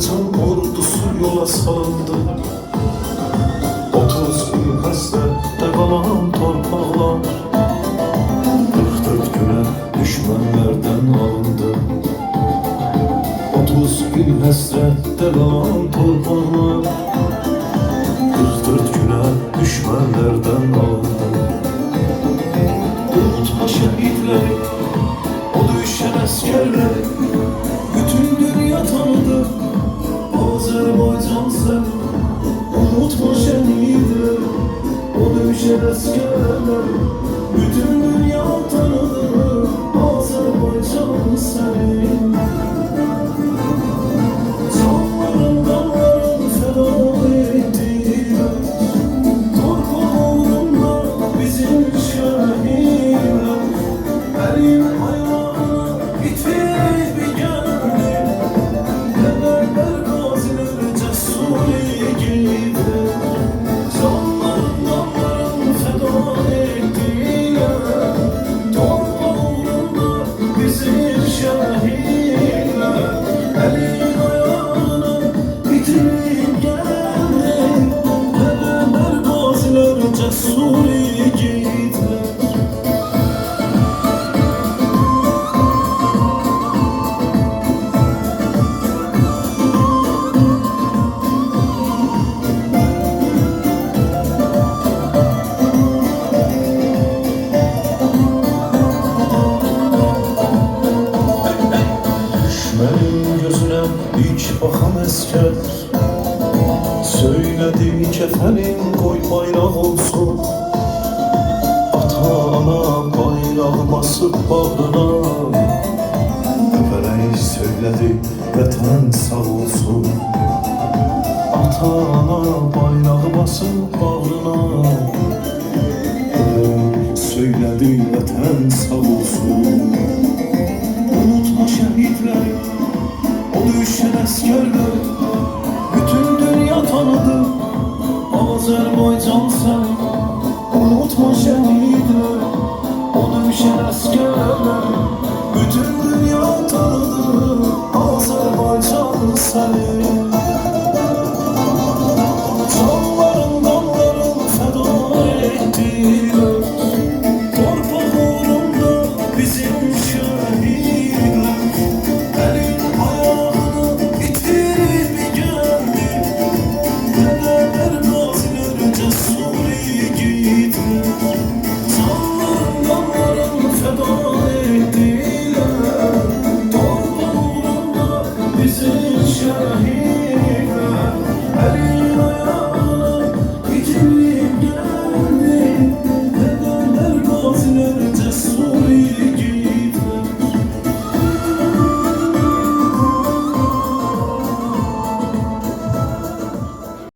Azerbaycan ordusu yola salındı. 30 bin hasrette kalan torpaklar 44 güne düşmanlardan alındı. 30 bin hasrette kalan torpaklar 44 güne düşmanlardan alındı. Unutma şehitleri, o düşen askerleri, bütün dünya tanıdı Azerbaycan seni. Unutma şehitleri, o düşen askerleri, bütün dünya tanıdı Azerbaycan seni. Canların dalların feda ettiler, torpağında bizim şehitler. Elin ayağına itip bir geldi, neler gaziler cesur yiğitler. Canların dalların feda ettiler, torpağında bizim şehitler. Elin ayağına itip geldi, neler gaziler cesur yiğitler. Düşmenin gözüne ilk bakan esker söyledi kefenin koy bayrak olsun. Ata ana bayrağı basıp bağrına öperek söyledi vatan sağ olsun. Ata ana bayrağı basıp bağrına öperek söyledi vatan sağ olsun. Unutma şehitleri, o düşen askerleri, bütün dünya tanıdı Azerbaycan seni. Unutma şehitleri, o düşen askerleri, bütün dünya tanıdı Azerbaycan seni.